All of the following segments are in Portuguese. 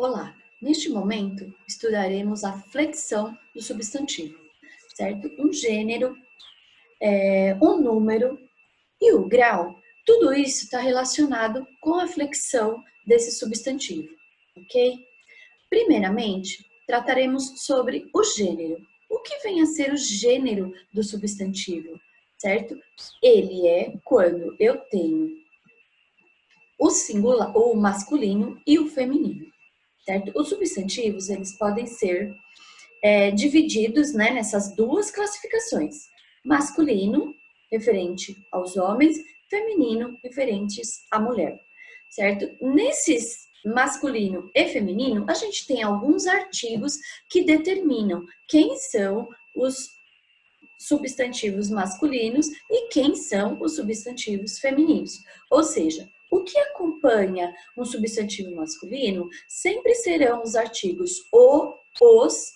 Olá, neste momento estudaremos a flexão do substantivo, certo? Um gênero, um número e o grau. Tudo isso está relacionado com a flexão desse substantivo, ok? Primeiramente, trataremos sobre o gênero. O que vem a ser o gênero do substantivo, certo? Ele é quando eu tenho o singular, o masculino e o feminino. Certo? Os substantivos, eles podem ser divididos, né, nessas duas classificações. Masculino, referente aos homens, feminino, referentes à mulher. Certo? Nesses masculino e feminino, a gente tem alguns artigos que determinam quem são os substantivos masculinos e quem são os substantivos femininos. Ou seja, o que acompanha um substantivo masculino sempre serão os artigos o, os,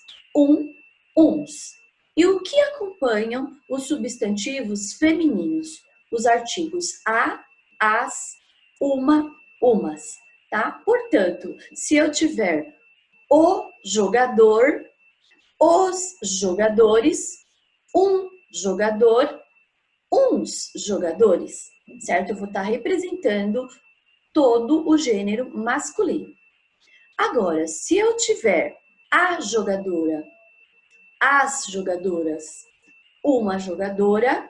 uns. E o que acompanham os substantivos femininos? Os artigos a, as, uma, umas, tá? Portanto, se eu tiver o jogador, os jogadores, um jogador, uns jogadores, certo? Eu vou estar representando todo o gênero masculino. Agora, se eu tiver a jogadora, as jogadoras, uma jogadora,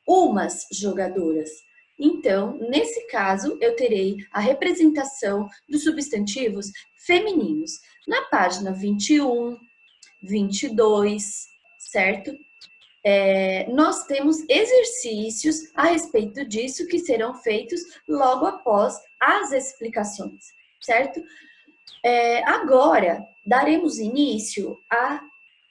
umas jogadoras, então, nesse caso, eu terei a representação dos substantivos femininos. Na página 21, 22, certo? Nós temos exercícios a respeito disso que serão feitos logo após as explicações, certo? Agora, daremos início a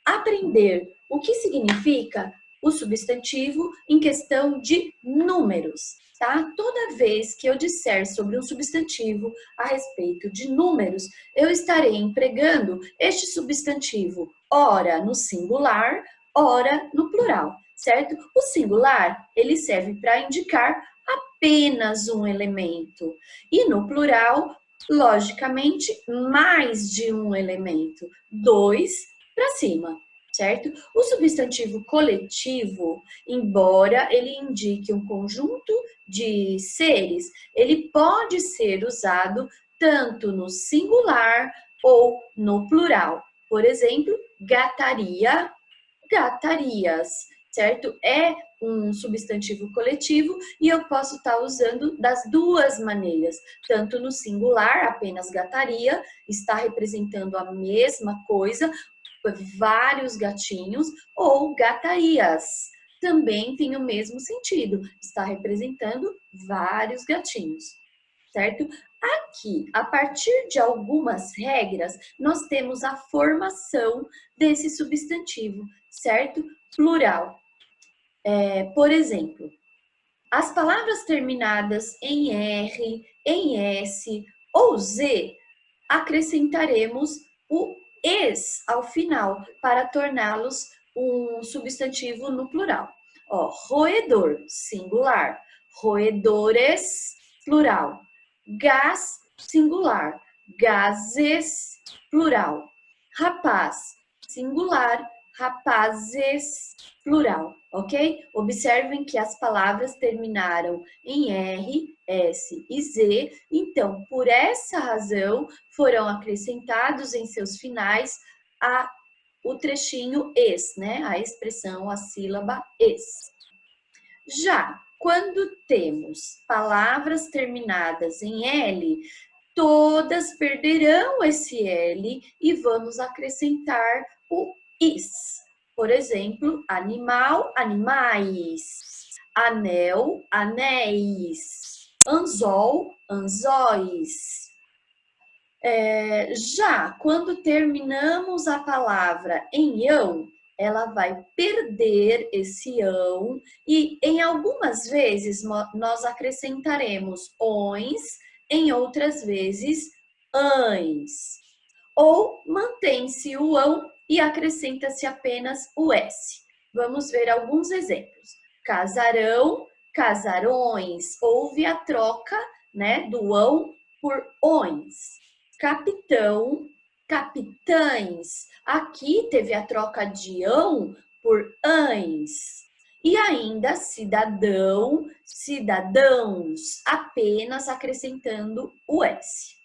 aprender o que significa o substantivo em questão de números, tá? Toda vez que eu disser sobre um substantivo a respeito de números, eu estarei empregando este substantivo ora no singular, ora no plural, certo? O singular, ele serve para indicar apenas um elemento, e no plural, logicamente, mais de um elemento, 2 para cima, certo? O substantivo coletivo, embora ele indique um conjunto de seres, ele pode ser usado tanto no singular ou no plural. Por exemplo, gataria, gatarias, certo? É um substantivo coletivo e eu posso estar usando das duas maneiras, tanto no singular, apenas gataria, está representando a mesma coisa, vários gatinhos, ou gatarias, também tem o mesmo sentido, está representando vários gatinhos, certo? Aqui, a partir de algumas regras, nós temos a formação desse substantivo, certo? Plural. Por exemplo, as palavras terminadas em R, em S ou Z, acrescentaremos o es ao final para torná-los um substantivo no plural. Ó, roedor, singular. Roedores, plural. Gás, singular. Gases, plural. Rapaz, singular. Rapazes, plural, ok? Observem que as palavras terminaram em R, S e Z, então, por essa razão, foram acrescentados em seus finais o trechinho es, né? A expressão, a sílaba es. Já quando temos palavras terminadas em L, todas perderão esse L e vamos acrescentar o is. Por exemplo, animal, animais. Anel, anéis. Anzol, anzóis. Já quando terminamos a palavra em ão, ela vai perder esse ão e em algumas vezes nós acrescentaremos ões, em outras vezes ães. Ou mantém-se o ão e acrescenta-se apenas o S. Vamos ver alguns exemplos. Casarão, casarões. Houve a troca, né, do ão por ões. capitão, capitães. Aqui teve a troca de ão por ães. E ainda cidadão, cidadãos, apenas acrescentando o S.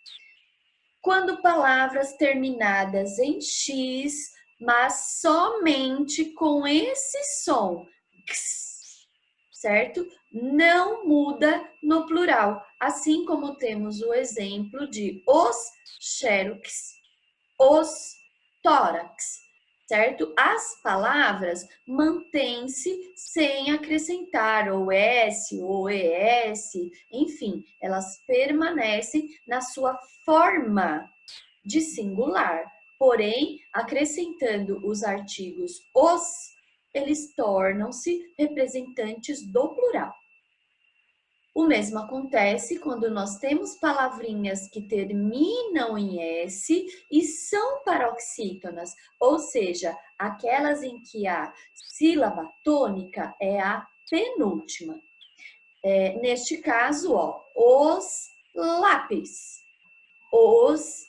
Quando palavras terminadas em X, mas somente com esse som, x, certo? Não muda no plural, assim como temos o exemplo de os xerox, os tórax, certo? As palavras mantêm-se sem acrescentar ou S ou ES, enfim, elas permanecem na sua forma de singular. Porém, acrescentando os artigos os, eles tornam-se representantes do plural. O mesmo acontece quando nós temos palavrinhas que terminam em S e são paroxítonas, ou seja, aquelas em que a sílaba tônica é a penúltima. Neste caso, ó, os lápis, os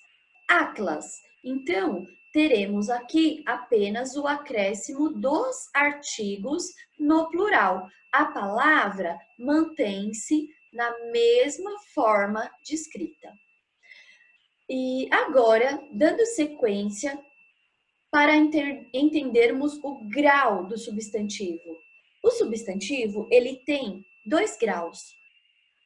atlas. Então, teremos aqui apenas o acréscimo dos artigos no plural. A palavra mantém-se na mesma forma de escrita. E agora, dando sequência, para entendermos o grau do substantivo. O substantivo, ele tem 2 graus,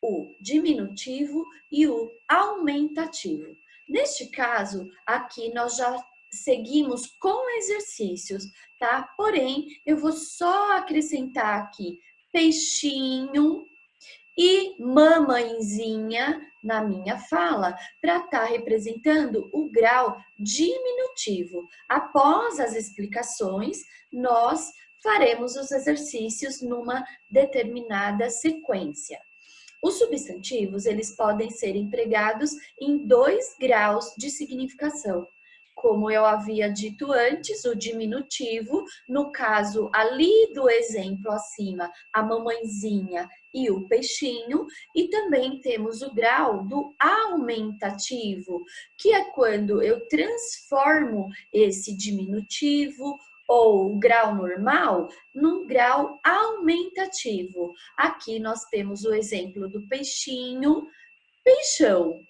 o diminutivo e o aumentativo. Neste caso, aqui nós já seguimos com exercícios, tá? Porém, eu vou só acrescentar aqui peixinho e mamãezinha na minha fala para estar representando o grau diminutivo. Após as explicações, nós faremos os exercícios numa determinada sequência. Os substantivos, eles podem ser empregados em 2 graus de significação. Como eu havia dito antes, o diminutivo, no caso ali do exemplo acima, a mamãezinha e o peixinho, e também temos o grau do aumentativo, que é quando eu transformo esse diminutivo ou grau normal num grau aumentativo. Aqui nós temos o exemplo do peixinho, peixão.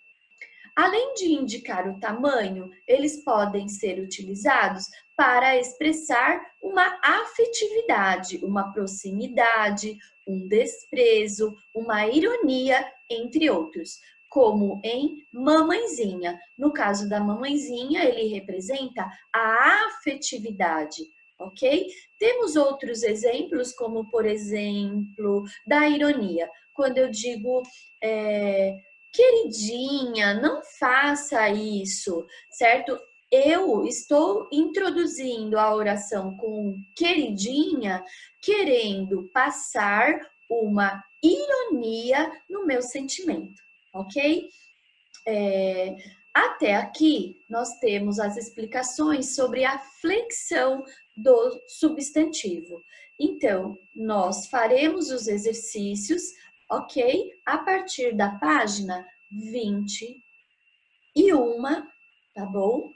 Além de indicar o tamanho, eles podem ser utilizados para expressar uma afetividade, uma proximidade, um desprezo, uma ironia, entre outros, como em mamãezinha. No caso da mamãezinha, ele representa a afetividade, ok? Temos outros exemplos, como por exemplo, da ironia. Quando eu digo queridinha, não faça isso, certo? Eu estou introduzindo a oração com queridinha, querendo passar uma ironia no meu sentimento, ok? Até aqui, nós temos as explicações sobre a flexão do substantivo. Então, nós faremos os exercícios, ok? A partir da página 21, tá bom?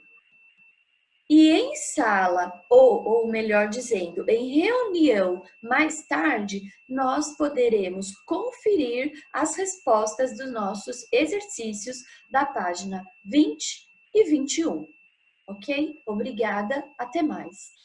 E em sala, ou melhor dizendo, em reunião mais tarde, nós poderemos conferir as respostas dos nossos exercícios da página 20 e 21. Ok? Obrigada, até mais.